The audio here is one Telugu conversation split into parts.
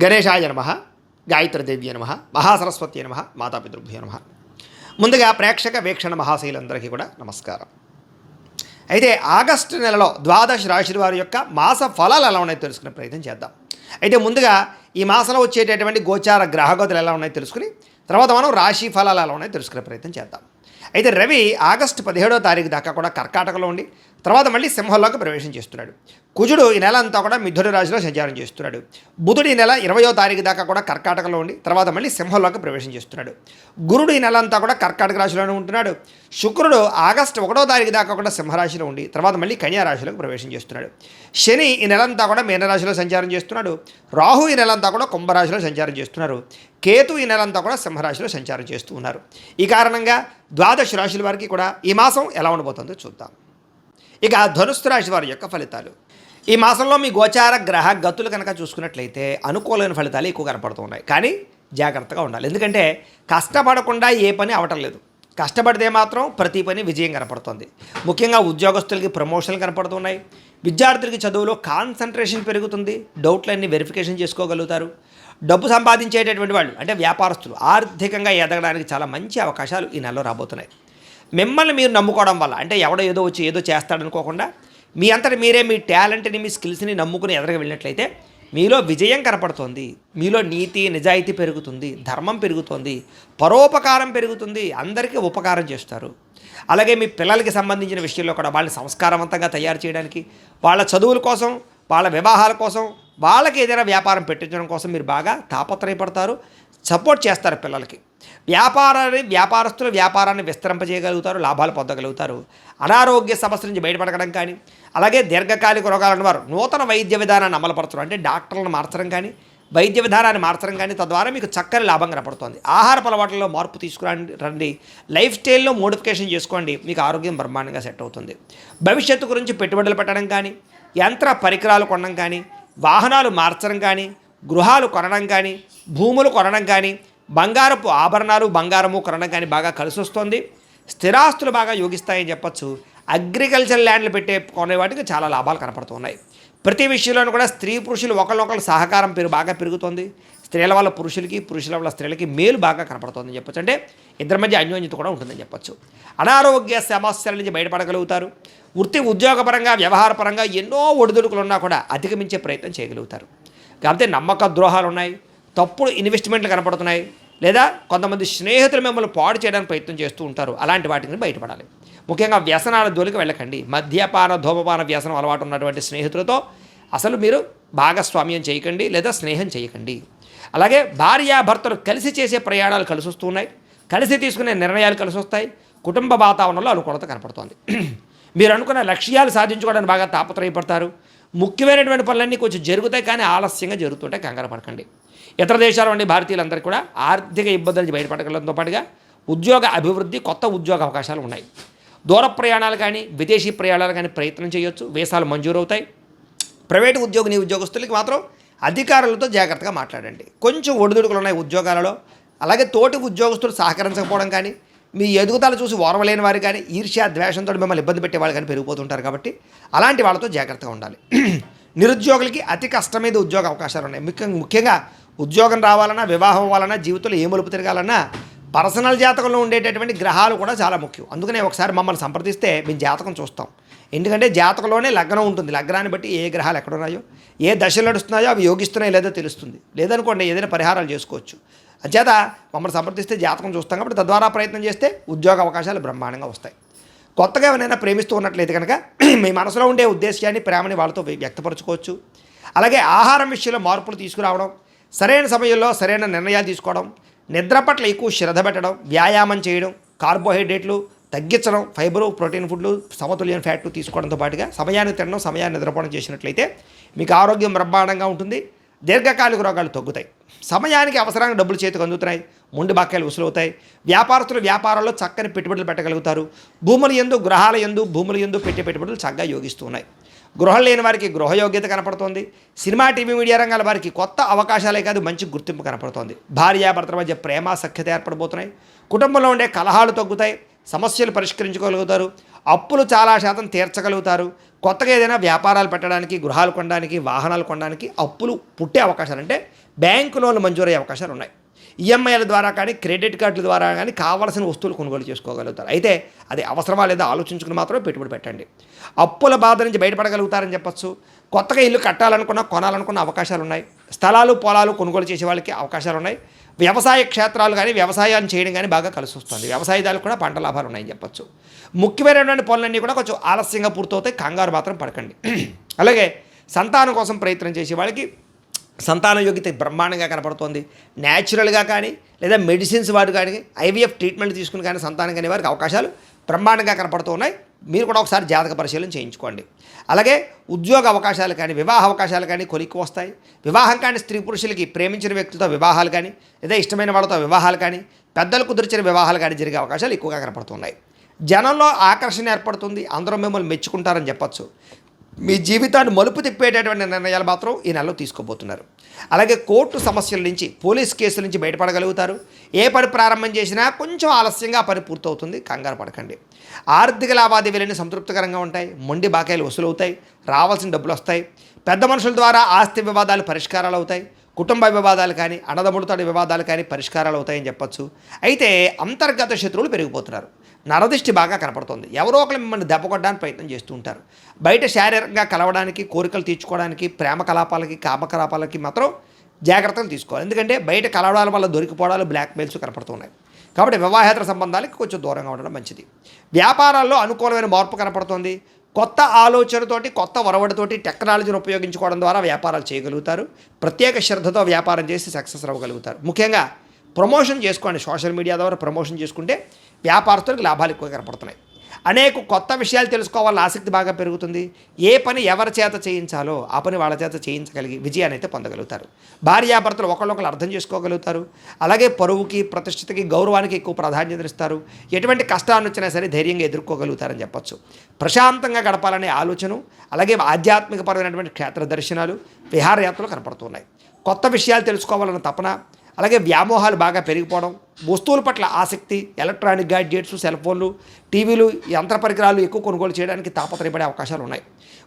గణేశాయ నమః, గాయత్రీదేవ్య నమః, మహాసరస్వతి నమః, మాతాపితృభ్యో నమః. ముందుగా ప్రేక్షక వీక్షణ మహాశైలందరికీ కూడా నమస్కారం. అయితే ఆగస్టు నెలలో ద్వాదశ రాశుల వారి యొక్క మాస ఫలాలు ఎలా ఉన్నాయో తెలుసుకునే ప్రయత్నం చేద్దాం. అయితే ముందుగా ఈ మాసంలో వచ్చేటటువంటి గోచార గ్రహగతులు ఎలా ఉన్నాయో తెలుసుకుని తర్వాత మనం రాశి ఫలాలు ఎలా ఉన్నాయో తెలుసుకునే ప్రయత్నం చేద్దాం. అయితే రవి ఆగస్టు 17వ తారీఖు దాకా కూడా కర్కాటకలో ఉండి తర్వాత మళ్ళీ సింహంలోకి ప్రవేశం చేస్తున్నాడు. కుజుడు ఈ నెల అంతా కూడా మిథున రాశిలో సంచారం చేస్తున్నాడు. బుధుడు ఈ నెల 20వ తారీఖు దాకా కూడా కర్కాటకలో ఉండి తర్వాత మళ్ళీ సింహంలోకి ప్రవేశం చేస్తున్నాడు. గురుడు ఈ నెల అంతా కూడా కర్కాటక రాశిలోనే ఉంటున్నాడు. శుక్రుడు ఆగస్టు 1వ తారీఖు దాకా కూడా సింహరాశిలో ఉండి తర్వాత మళ్ళీ కన్యా రాశిలోకి ప్రవేశం చేస్తున్నాడు. శని ఈ నెలంతా కూడా మీనరాశిలో సంచారం చేస్తున్నాడు. రాహు ఈ నెలంతా కూడా కుంభరాశిలో సంచారం చేస్తున్నారు. కేతు ఈ నెలంతా కూడా సింహరాశిలో సంచారం చేస్తూ ఉన్నారు. ఈ కారణంగా ద్వాదశ రాశుల వారికి కూడా ఈ మాసం ఎలా ఉండబోతుందో చూద్దాం. ఇక ధనుస్సు రాశి వారి యొక్క ఫలితాలు. ఈ మాసంలో మీ గోచార గ్రహ గతులు కనుక చూసుకున్నట్లయితే అనుకూలమైన ఫలితాలు ఎక్కువ కనపడుతున్నాయి. కానీ జాగ్రత్తగా ఉండాలి. ఎందుకంటే కష్టపడకుండా ఏ పని అవటం లేదు. కష్టపడితే మాత్రం ప్రతి పని విజయం కనపడుతుంది. ముఖ్యంగా ఉద్యోగస్తులకి ప్రమోషన్లు కనపడుతున్నాయి. విద్యార్థులకి చదువులో కాన్సన్ట్రేషన్ పెరుగుతుంది. డౌట్లన్నీ వెరిఫికేషన్ చేసుకోగలుగుతారు. డబ్బు సంపాదించేటటువంటి వాళ్ళు అంటే వ్యాపారస్తులు ఆర్థికంగా ఎదగడానికి చాలా మంచి అవకాశాలు ఈ నెలలో రాబోతున్నాయి. మిమ్మల్ని మీరు నమ్ముకోవడం వల్ల అంటే ఎవడో ఏదో వచ్చి ఏదో చేస్తాడనుకోకుండా మీ అంతటి మీరే మీ టాలెంట్ని మీ స్కిల్స్ని నమ్ముకుని ఎదరగా వెళ్ళినట్లయితే మీలో విజయం కనపడుతుంది. మీలో నీతి నిజాయితీ పెరుగుతుంది. ధర్మం పెరుగుతుంది. పరోపకారం పెరుగుతుంది. అందరికీ ఉపకారం చేస్తారు. అలాగే మీ పిల్లలకి సంబంధించిన విషయంలో కూడా వాళ్ళని సంస్కారవంతంగా తయారు చేయడానికి వాళ్ళ చదువుల కోసం వాళ్ళ వివాహాల కోసం వాళ్ళకి ఏదైనా వ్యాపారం పెట్టించడం కోసం మీరు బాగా తాపత్రయపడతారు. సపోర్ట్ చేస్తారు పిల్లలకి. వ్యాపారస్తులు వ్యాపారాన్ని విస్తరింపజేయగలుగుతారు. లాభాలు పొందగలుగుతారు. అనారోగ్య సమస్యల నుంచి బయటపడడం కానీ అలాగే దీర్ఘకాలిక రోగాలను వారు నూతన వైద్య విధానాన్ని అమలుపరచడం అంటే డాక్టర్లను మార్చడం కానీ వైద్య విధానాన్ని మార్చడం కానీ తద్వారా మీకు చక్కని లాభం కనపడుతుంది. ఆహారపు అలవాట్లలో మార్పు తీసుకురండి. లైఫ్ స్టైల్లో మోడిఫికేషన్ చేసుకోండి. మీకు ఆరోగ్యం బ్రహ్మాండంగా సెట్ అవుతుంది. భవిష్యత్తు గురించి పెట్టుబడులు పెట్టడం కానీ యంత్ర పరికరాలు కొనడం కానీ వాహనాలు మార్చడం కానీ గృహాలు కొనడం కానీ భూములు కొనడం కానీ బంగారపు ఆభరణాలు బంగారము కొనడం కానీ బాగా కలిసి వస్తుంది. స్థిరాస్తులు బాగా యోగిస్తాయని చెప్పచ్చు. అగ్రికల్చర్ ల్యాండ్లు కొనే వాటికి చాలా లాభాలు కనపడుతున్నాయి. ప్రతి విషయంలోనూ కూడా స్త్రీ పురుషులు ఒకళ్ళొకళ్ళు సహకారం బాగా పెరుగుతుంది. స్త్రీల వల్ల పురుషులకి పురుషుల వల్ల స్త్రీలకి మేలు బాగా కనపడుతుందని చెప్పచ్చు. అంటే ఇద్దరి మధ్య అన్యోన్యత కూడా ఉంటుందని చెప్పచ్చు. అనారోగ్య సమస్యల నుంచి బయటపడగలుగుతారు. వృత్తి ఉద్యోగపరంగా వ్యవహారపరంగా ఎన్నో ఒడిదుడుకులు ఉన్నా కూడా అధిగమించే ప్రయత్నం చేయగలుగుతారు. కాకపోతే నమ్మక ద్రోహాలు ఉన్నాయి. తప్పుడు ఇన్వెస్ట్మెంట్లు కనపడుతున్నాయి. లేదా కొంతమంది స్నేహితులు మిమ్మల్ని పాడు చేయడానికి ప్రయత్నం చేస్తూ ఉంటారు. అలాంటి వాటి నుంచి బయటపడాలి. ముఖ్యంగా వ్యసనాల జోలికి వెళ్ళకండి. మద్యపాన ధూమపాన వ్యసనం అలవాటు ఉన్నటువంటి స్నేహితులతో అసలు మీరు భాగస్వామ్యం చేయకండి లేదా స్నేహం చేయకండి. అలాగే భార్యాభర్తలు కలిసి చేసే ప్రయాణాలు కలిసి వస్తున్నాయి. కలిసి తీసుకునే నిర్ణయాలు కలిసి వస్తాయి. కుటుంబ వాతావరణంలో అనుకూలత కనపడుతోంది. మీరు అనుకున్న లక్ష్యాలు సాధించుకోవడానికి బాగా తాపత్రయపడతారు. ముఖ్యమైనటువంటి పనులన్నీ కొంచెం జరుగుతాయి కానీ ఆలస్యంగా జరుగుతుంటాయి. కంగారు పడకండి. ఇతర దేశాల నుండి భారతీయులందరికీ కూడా ఆర్థిక ఇబ్బందుల నుంచి బయటపడగలడంతో పాటుగా ఉద్యోగ అభివృద్ధి కొత్త ఉద్యోగ అవకాశాలు ఉన్నాయి. దూర ప్రయాణాలు కానీ విదేశీ ప్రయాణాలు కానీ ప్రయత్నం చేయొచ్చు. వీసాలు మంజూరవుతాయి. ప్రైవేటు ఉద్యోగస్తులకి మాత్రం అధికారులతో జాగ్రత్తగా మాట్లాడండి. కొంచెం ఒడిదుడుకులు ఉన్నాయి ఉద్యోగాలలో. అలాగే తోటి ఉద్యోగస్తులు సహకరించకపోవడం కానీ మీ ఎదుగుదల చూసి ఓర్వలేని వారు కానీ ఈర్ష్య ద్వేషంతో మిమ్మల్ని ఇబ్బంది పెట్టే వాళ్ళు కానీ పెరిగిపోతుంటారు. కాబట్టి అలాంటి వాళ్ళతో జాగ్రత్తగా ఉండాలి. నిరుద్యోగులకి అతి కష్టమైన ఉద్యోగ అవకాశాలు ఉన్నాయి. ముఖ్యంగా ఉద్యోగం రావాలన్నా వివాహం అవ్వాలన్నా జీవితంలో ఏ మలుపు తిరగాలన్నా పర్సనల్ జాతకంలో ఉండేటటువంటి గ్రహాలు కూడా చాలా ముఖ్యం. అందుకనే ఒకసారి మమ్మల్ని సంప్రదిస్తే మేము జాతకం చూస్తాం. ఎందుకంటే జాతకంలోనే లగ్నం ఉంటుంది. లగ్నాన్ని బట్టి ఏ గ్రహాలు ఎక్కడున్నాయో ఏ దశలు నడుస్తున్నాయో అవి యోగిస్తున్నాయో లేదో తెలుస్తుంది. లేదనుకోండి ఏదైనా పరిహారాలు చేసుకోవచ్చు. అంచేత మమ్మల్ని సంప్రదిస్తే జాతకం చూస్తాం కాబట్టి తద్వారా ప్రయత్నం చేస్తే ఉద్యోగ అవకాశాలు బ్రహ్మాండంగా వస్తాయి. కొత్తగా ఎవరైనా ప్రేమిస్తూ ఉన్నట్లయితే కనుక మీ మనసులో ఉండే ఉద్దేశాన్ని ప్రేమని వాళ్ళతో వ్యక్తపరచుకోవచ్చు. అలాగే ఆహారం విషయంలో మార్పులు తీసుకురావడం, సరైన సమయంలో సరైన నిర్ణయాలు తీసుకోవడం, నిద్ర పట్ల ఎక్కువ శ్రద్ధ పెట్టడం, వ్యాయామం చేయడం, కార్బోహైడ్రేట్లు తగ్గించడం, ఫైబరు ప్రోటీన్ ఫుడ్లు సమతుల్యం ఫ్యాట్లు తీసుకోవడంతో పాటుగా సమయానికి తినడం సమయాన్ని నిద్రపోవడం చేసినట్లయితే మీకు ఆరోగ్యం బ్రహ్మాండంగా ఉంటుంది. దీర్ఘకాలిక రోగాలు తగ్గుతాయి. సమయానికి అవసరానికి డబ్బులు చేతికి అందుతున్నాయి. ముండి బాక్యాలు వసూలవుతాయి. వ్యాపారస్తులు వ్యాపారాల్లో చక్కని పెట్టుబడులు పెట్టగలుగుతారు. భూముల యందు గ్రహాల యందు భూముల యందు పెట్టుబడులు చక్కగా యోగిస్తున్నాయి. గృహం లేని వారికి గృహయోగ్యత కనపడుతోంది. సినిమా టీవీ మీడియా రంగాల వారికి కొత్త అవకాశాలే కాదు మంచి గుర్తింపు కనపడుతోంది. భార్యాభర్తల మధ్య ప్రేమ సఖ్యత ఏర్పడబోతున్నాయి. కుటుంబంలో ఉండే కలహాలు తగ్గుతాయి. సమస్యలు పరిష్కరించుకోగలుగుతారు. అప్పులు చాలా శాతం తీర్చగలుగుతారు. కొత్తగా ఏదైనా వ్యాపారాలు పెట్టడానికి గృహాలు కొనడానికి వాహనాలు కొనడానికి అప్పులు పుట్టే అవకాశాలు అంటే బ్యాంకు లోన్లు మంజూరయ్యే అవకాశాలు ఉన్నాయి. ఈఎంఐల ద్వారా కానీ క్రెడిట్ కార్డుల ద్వారా కానీ కావాల్సిన వస్తువులు కొనుగోలు చేసుకోగలుగుతారు. అయితే అది అవసరమా లేదా ఆలోచించుకుని మాత్రమే పెట్టుబడి పెట్టండి. అప్పుల బాధ నుంచి బయటపడగలుగుతారని చెప్పచ్చు. కొత్తగా ఇల్లు కట్టాలనుకున్న కొనాలనుకున్న అవకాశాలు ఉన్నాయి. స్థలాలు పొలాలు కొనుగోలు చేసే వాళ్ళకి అవకాశాలు ఉన్నాయి. వ్యవసాయ క్షేత్రాలు కానీ వ్యవసాయాన్ని చేయడం కానీ బాగా కలిసి వస్తుంది. వ్యవసాయదారులకు కూడా పంట లాభాలు ఉన్నాయని చెప్పచ్చు. ముఖ్యమైనటువంటి పనులన్నీ కూడా కొంచెం ఆలస్యంగా పూర్తవుతాయి. కంగారు మాత్రం పడకండి. అలాగే సంతానం కోసం ప్రయత్నం చేసే వాళ్ళకి సంతాన యోగ్యత బ్రహ్మాండంగా కనపడుతోంది. న్యాచురల్గా కానీ లేదా మెడిసిన్స్ వాడు కానీ ఐవీఎఫ్ ట్రీట్మెంట్ తీసుకుని కానీ సంతానం కానీ వారికి అవకాశాలు బ్రహ్మాండంగా కనపడుతున్నాయి. మీరు కూడా ఒకసారి జాతక పరిశీలన చేయించుకోండి. అలాగే ఉద్యోగ అవకాశాలు కానీ వివాహ అవకాశాలు కానీ కొలిక్కి వస్తాయి. వివాహం కానీ స్త్రీ పురుషులకి ప్రేమించిన వ్యక్తులతో వివాహాలు కానీ లేదా ఇష్టమైన వాళ్ళతో వివాహాలు కానీ పెద్దలు కుదిర్చిన వివాహాలు కానీ జరిగే అవకాశాలు ఎక్కువగా కనపడుతున్నాయి. జనంలో ఆకర్షణ ఏర్పడుతుంది. అందరూ మిమ్మల్ని మెచ్చుకుంటారని చెప్పచ్చు. మీ జీవితాన్ని మలుపు తిప్పేటటువంటి నిర్ణయాలు మాత్రం ఈ నెలలో తీసుకోబోతున్నారు. అలాగే కోర్టు సమస్యల నుంచి పోలీస్ కేసుల నుంచి బయటపడగలుగుతారు. ఏ పని ప్రారంభం చేసినా కొంచెం ఆలస్యంగా ఆ పని పూర్తవుతుంది. కంగారు పడకండి. ఆర్థిక లావాదేవీలన్నీ సంతృప్తికరంగా ఉంటాయి. మొండి బాకాయలు వసూలవుతాయి. రావాల్సిన డబ్బులు వస్తాయి. పెద్ద మనుషుల ద్వారా ఆస్తి వివాదాలు పరిష్కారాలు అవుతాయి. కుటుంబ వివాదాలు కానీ అన్నదమ్ముడితో వివాదాలు కానీ పరిష్కారాలు అవుతాయని చెప్పచ్చు. అయితే అంతర్గత శత్రువులు పెరిగిపోతున్నారు. నరదృష్టి బాగా కనపడుతుంది. ఎవరో ఒకరు మిమ్మల్ని దెబ్బ కొట్టడానికి ప్రయత్నం చేస్తూ ఉంటారు. బయట శారీరకంగా కలవడానికి కోరికలు తీర్చుకోవడానికి ప్రేమ కలాపాలకి కామకలాపాలకి మాత్రం జాగ్రత్తలు తీసుకోవాలి. ఎందుకంటే బయట కలవడాల వల్ల దొరికిపోవడాలు బ్లాక్మెయిల్స్ కనపడుతున్నాయి. కాబట్టి వివాహేతర సంబంధాలకి కొంచెం దూరంగా ఉండడం మంచిది. వ్యాపారాల్లో అనుకూలమైన మార్పు కనపడుతుంది. కొత్త ఆలోచనతోటి కొత్త ఒరవడితోటి టెక్నాలజీని ఉపయోగించుకోవడం ద్వారా వ్యాపారాలు చేయగలుగుతారు. ప్రత్యేక శ్రద్ధతో వ్యాపారం చేసి సక్సెస్ అవ్వగలుగుతారు. ముఖ్యంగా ప్రమోషన్ చేసుకోండి. సోషల్ మీడియా ద్వారా ప్రమోషన్ చేసుకుంటే వ్యాపారస్తులకు లాభాలు ఎక్కువ కనపడుతున్నాయి. అనేక కొత్త విషయాలు తెలుసుకోవాలని ఆసక్తి బాగా పెరుగుతుంది. ఏ పని ఎవరి చేత చేయించాలో ఆ పని వాళ్ళ చేత చేయించగలిగి విజయాన్ని అయితే పొందగలుగుతారు. భార్యాభర్తలు ఒకళ్ళొకరు అర్థం చేసుకోగలుగుతారు. అలాగే పరువుకి ప్రతిష్టతకి గౌరవానికి ఎక్కువ ప్రాధాన్యత ఇస్తారు. ఎటువంటి కష్టాన్ని వచ్చినా సరే ధైర్యంగా ఎదుర్కోగలుగుతారని చెప్పచ్చు. ప్రశాంతంగా గడపాలనే ఆలోచన అలాగే ఆధ్యాత్మికపరమైనటువంటి క్షేత్ర దర్శనాలు విహారయాత్రలు కనపడుతున్నాయి. కొత్త విషయాలు తెలుసుకోవాలన్న తపన అలాగే వ్యామోహాలు బాగా పెరిగిపోవడం, వస్తువుల పట్ల ఆసక్తి, ఎలక్ట్రానిక్ గ్యాడ్జెట్స్, సెల్ ఫోన్లు, టీవీలు, యంత్ర పరికరాలు ఎక్కువ కొనుగోలు చేయడానికి తాపత్రయపడే అవకాశాలు ఉన్నాయి.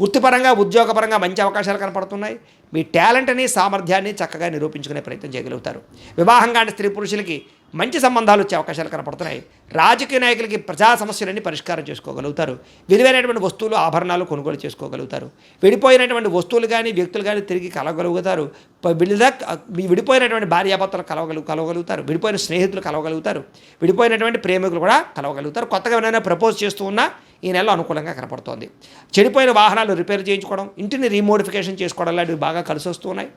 వృత్తిపరంగా ఉద్యోగపరంగా మంచి అవకాశాలు కనపడుతున్నాయి. మీ టాలెంట్ని సామర్థ్యాన్ని చక్కగా నిరూపించుకునే ప్రయత్నం చేయగలుగుతారు. వివాహం కాని స్త్రీ పురుషులకి మంచి సంబంధాలు వచ్చే అవకాశాలు కనపడుతున్నాయి. రాజకీయ నాయకులకి ప్రజా సమస్యలన్నీ పరిష్కారం చేసుకోగలుగుతారు. విలువైనటువంటి వస్తువులు ఆభరణాలు కొనుగోలు చేసుకోగలుగుతారు. విడిపోయినటువంటి వస్తువులు కానీ వ్యక్తులు కానీ తిరిగి కలవగలుగుతారు. విడిపోయినటువంటి భార్యాభర్తలు కలవగలుగుతారు. విడిపోయిన స్నేహితులు కలవగలుగుతారు. విడిపోయినటువంటి ప్రేమికులు కూడా కలవగలుగుతారు. కొత్తగా ఎవరైనా ప్రపోజ్ చేస్తూ ఉన్నా ఈ నెలలో అనుకూలంగా కనపడుతోంది. చెడిపోయిన వాహనాలు రిపేర్ చేయించుకోవడం, ఇంటిని రీమోడిఫికేషన్ చేసుకోవడం లాంటివి బాగా కలిసి వస్తూ ఉన్నాయి.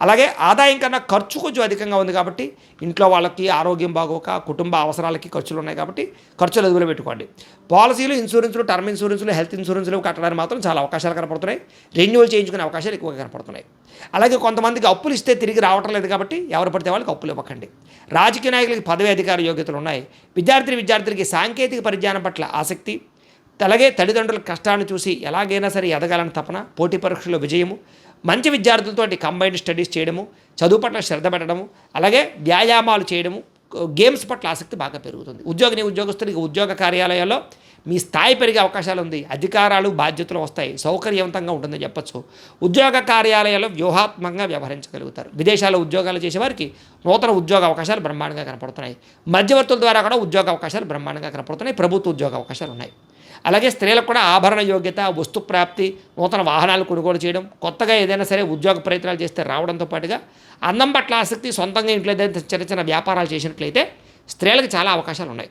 అలాగే ఆదాయం కన్నా ఖర్చు కొంచెం అధికంగా ఉంది కాబట్టి ఇంట్లో వాళ్ళకి ఆరోగ్యం బాగోక కుటుంబ అవసరాలకి ఖర్చులు ఉన్నాయి కాబట్టి ఖర్చులు అదుపులో పెట్టుకోండి. పాలసీలు, ఇన్సూరెన్సులు, టర్మ్ ఇన్సూరెన్సులు, హెల్త్ ఇన్సూరెన్సులు కట్టడానికి మాత్రం చాలా అవకాశాలు కనపడుతున్నాయి. రెన్యువల్ చేయించుకునే అవకాశాలు ఎక్కువగా కనపడుతున్నాయి. అలాగే కొంతమందికి అప్పులు ఇస్తే తిరిగి రావటం లేదు కాబట్టి ఎవరు పడితే వాళ్ళకి అప్పులు ఇవ్వకండి. రాజకీయ నాయకులకి పదవి అధికార యోగ్యతలు ఉన్నాయి. విద్యార్థులకి సాంకేతిక పరిజ్ఞానం పట్ల ఆసక్తి, అలాగే తల్లిదండ్రుల కష్టాన్ని చూసి ఎలాగైనా సరే ఎదగాలని తపన, పోటీ పరీక్షల్లో విజయము, మంచి విద్యార్థులతోటి కంబైన్డ్ స్టడీస్ చేయడము, చదువు పట్ల శ్రద్ధ పెట్టడము, అలాగే వ్యాయామాలు చేయడము, గేమ్స్ పట్ల ఆసక్తి బాగా పెరుగుతుంది. ఉద్యోగస్తులకి ఉద్యోగ కార్యాలయాల్లో మీ స్థాయి పెరిగే అవకాశాలు ఉంది. అధికారాలు బాధ్యతలు వస్తాయి. సౌకర్యవంతంగా ఉంటుందని చెప్పచ్చు. ఉద్యోగ కార్యాలయాల్లో వ్యూహాత్మకంగా వ్యవహరించగలుగుతారు. విదేశాల్లో ఉద్యోగాలు చేసేవారికి నూతన ఉద్యోగ అవకాశాలు బ్రహ్మాండంగా కనపడుతున్నాయి. మధ్యవర్తుల ద్వారా కూడా ఉద్యోగ అవకాశాలు బ్రహ్మాండంగా కనపడుతున్నాయి. ప్రభుత్వ ఉద్యోగ అవకాశాలు ఉన్నాయి. అలాగే స్త్రీలకు కూడా ఆభరణ యోగ్యత, వస్తు ప్రాప్తి, నూతన వాహనాలు కొనుగోలు చేయడం, కొత్తగా ఏదైనా సరే ఉద్యోగ ప్రయత్నాలు చేస్తే రావడంతో పాటుగా అందం పట్ల ఆసక్తి, సొంతంగా ఇంట్లో ఏదైతే చిన్న వ్యాపారాలు చేసినట్లయితే స్త్రీలకు చాలా అవకాశాలు ఉన్నాయి.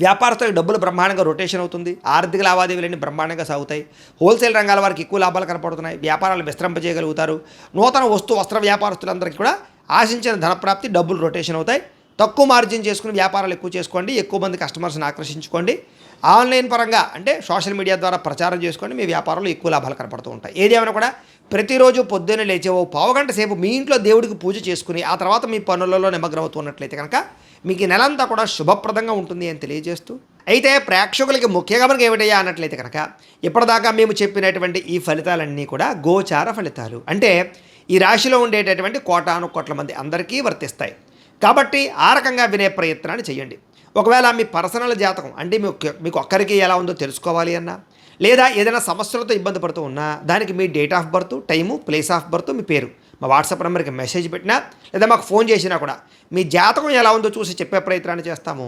వ్యాపారస్తులకు డబ్బులు బ్రహ్మాండంగా రొటేషన్ అవుతుంది. ఆర్థిక లావాదేవీలన్నీ బ్రహ్మాండంగా సాగుతాయి. హోల్సేల్ రంగాల వారికి ఎక్కువ లాభాలు కనపడుతున్నాయి. వ్యాపారాలు విస్తరింపజేయగలుగుతారు. నూతన వస్త్ర వ్యాపారస్తులందరికీ కూడా ఆశించిన ధనప్రాప్తి, డబ్బులు రొటేషన్ అవుతాయి. తక్కువ మార్జిన్ చేసుకుని వ్యాపారాలు ఎక్కువ చేసుకోండి. ఎక్కువ మంది కస్టమర్స్ని ఆకర్షించుకోండి. ఆన్లైన్ పరంగా అంటే సోషల్ మీడియా ద్వారా ప్రచారం చేసుకోండి. మీ వ్యాపారంలో ఎక్కువ లాభాలు కనపడుతూ ఉంటాయి. ఏదేమైనా కూడా ప్రతిరోజు పొద్దున్నే లేచే ఓ పావుగంట సేపు మీ ఇంట్లో దేవుడికి పూజ చేసుకుని ఆ తర్వాత మీ పనులలో నిమగ్నమవుతున్నట్లయితే కనుక మీకు ఈ నెలంతా కూడా శుభప్రదంగా ఉంటుంది అని తెలియజేస్తూ, అయితే ప్రేక్షకులకి ముఖ్యంగా మనకి ఏమిటయ్యా అన్నట్లయితే కనుక ఇప్పటిదాకా మేము చెప్పినటువంటి ఈ ఫలితాలన్నీ కూడా గోచార ఫలితాలు. అంటే ఈ రాశిలో ఉండేటటువంటి కోటాను కోట్ల మంది అందరికీ వర్తిస్తాయి. కాబట్టి ఆ రకంగా వినే ప్రయత్నాన్ని చేయండి. ఒకవేళ మీ పర్సనల్ జాతకం అంటే మీకు ఒక్కరికి ఎలా ఉందో తెలుసుకోవాలి అన్నా, లేదా ఏదైనా సమస్యలతో ఇబ్బంది పడుతూ ఉన్నా దానికి మీ date of birth, time, place of birth, మీ పేరు మా వాట్సాప్ నెంబర్కి మెసేజ్ పెట్టినా లేదా మాకు ఫోన్ చేసినా కూడా మీ జాతకం ఎలా ఉందో చూసి చెప్పే ప్రయత్నాన్ని చేస్తాము.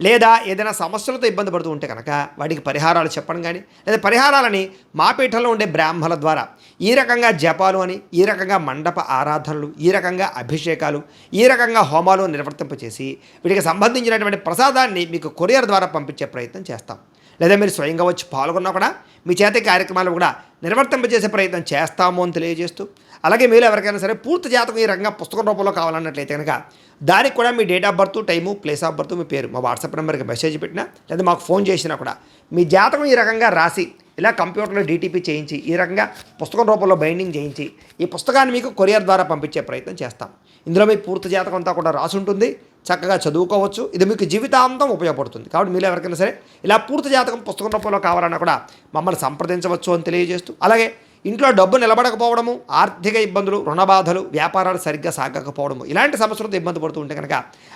లేదా ఏదైనా సమస్యలతో ఇబ్బంది పడుతూ ఉంటే కనుక వాటికి పరిహారాలు చెప్పడం కానీ లేదా పరిహారాలని మా పీఠంలో ఉండే బ్రాహ్మణుల ద్వారా ఈ రకంగా జపాలు అని, ఈ రకంగా మండప ఆరాధనలు, ఈ రకంగా అభిషేకాలు, ఈ రకంగా హోమాలు నిర్వర్తింపచేసి వీటికి సంబంధించినటువంటి ప్రసాదాన్ని మీకు కొరియర్ ద్వారా పంపించే ప్రయత్నం చేస్తాం. లేదా మీరు స్వయంగా వచ్చి పాల్గొన్నా కూడా మీ చేతి కార్యక్రమాలు కూడా నిర్వర్తింపజేసే ప్రయత్నం చేస్తాము అని తెలియజేస్తూ, అలాగే మీరు ఎవరికైనా సరే పూర్తి జాతకం ఈ రకంగా పుస్తకం రూపంలో కావాలన్నట్లయితే కనుక దానికి కూడా మీ date of birth, time, place of birth, మీ పేరు మా వాట్సాప్ నెంబర్కి మెసేజ్ పెట్టినా లేదా మాకు ఫోన్ చేసినా కూడా మీ జాతకం ఈ రకంగా రాసి ఇలా కంప్యూటర్లో డీటీపీ చేయించి ఈ రకంగా పుస్తకం రూపంలో బైండింగ్ చేయించి ఈ పుస్తకాన్ని మీకు కొరియర్ ద్వారా పంపించే ప్రయత్నం చేస్తాం. ఇందులో మీ పూర్తి జాతకం అంతా కూడా రాసి ఉంటుంది, చక్కగా చదువుకోవచ్చు. ఇది మీకు జీవితాంతం ఉపయోగపడుతుంది. కాబట్టి మీరు ఎవరికైనా సరే ఇలా పూర్తి జాతకం పుస్తకం రూపంలో కావాలన్నా కూడా మమ్మల్ని సంప్రదించవచ్చు అని తెలియజేస్తూ, అలాగే ఇంట్లో డబ్బు నిలబడకపోవడము, ఆర్థిక ఇబ్బందులు, రుణ బాధలు, వ్యాపారాలు సరిగ్గా సాగకపోవడము, ఇలాంటి సమస్యలతో ఇబ్బంది పడుతూ ఉంటే కనుక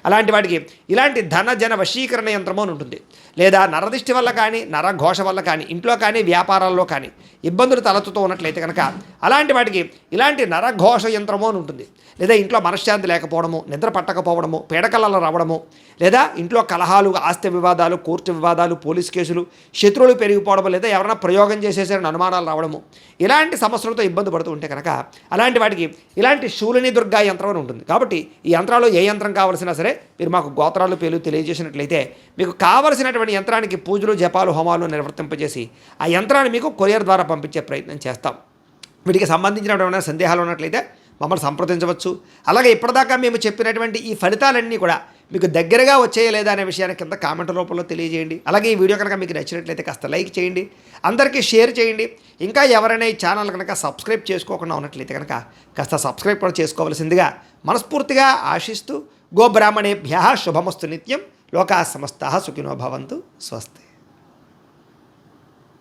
అలాంటి వాటికి ఇలాంటి ధన జన వశీకరణ యంత్రము అని ఉంటుంది. లేదా నరదిష్టి వల్ల కానీ, నరఘోష వల్ల కానీ, ఇంట్లో కానీ వ్యాపారాల్లో కానీ ఇబ్బందులు తలెత్తుతూ ఉన్నట్లయితే కనుక అలాంటి వాటికి ఇలాంటి నరఘోష యంత్రము అని ఉంటుంది. లేదా ఇంట్లో మనశ్శాంతి లేకపోవడము, నిద్ర పట్టకపోవడము, పీడకలలు రావడము, లేదా ఇంట్లో కలహాలు, ఆస్తి వివాదాలు, కోర్టు వివాదాలు, పోలీస్ కేసులు, శత్రువులు పెరిగిపోవడము, లేదా ఎవరైనా ప్రయోగం చేసేసారని అనుమానాలు రావడము, ఇలాంటి సమస్యలతో ఇబ్బంది పడుతూ ఉంటే కనుక అలాంటి వాటికి ఇలాంటి శూలిని దుర్గా యంత్రం అని ఉంటుంది. కాబట్టి ఈ యంత్రాలు ఏ యంత్రం కావాల్సినా సరే మీరు మాకు గోత్రాలు పేర్లు తెలియజేసినట్లయితే మీకు కావలసినటువంటి యంత్రానికి పూజలు, జపాలు, హోమాలు నిర్వర్తింపజేసి ఆ యంత్రాన్ని మీకు కొరియర్ ద్వారా పంపించే ప్రయత్నం చేస్తాం. వీటికి సంబంధించినటువంటి సందేహాలు ఉన్నట్లయితే మమ్మల్ని సంప్రదించవచ్చు. అలాగే ఇప్పటిదాకా మేము చెప్పినటువంటి ఈ ఫలితాలన్నీ కూడా మీకు దగ్గరగా వచ్చాయా లేదా అనే విషయాన్ని కింద కామెంట్ రూపంలో తెలియజేయండి. అలాగే ఈ వీడియో కనుక మీకు నచ్చినట్లయితే కాస్త లైక్ చేయండి, అందరికీ షేర్ చేయండి. ఇంకా ఎవరైనా ఈ ఛానల్ కనుక సబ్స్క్రైబ్ చేసుకోకుండా ఉన్నట్లయితే కనుక కాస్త సబ్స్క్రైబ్ కూడా చేసుకోవాల్సిందిగా మనస్ఫూర్తిగా ఆశిస్తూ, గోబ్రాహ్మణేభ్యః శుభమస్తు నిత్యం, లోకాః సమస్తాః సుఖినో భవంతు, స్వస్తి.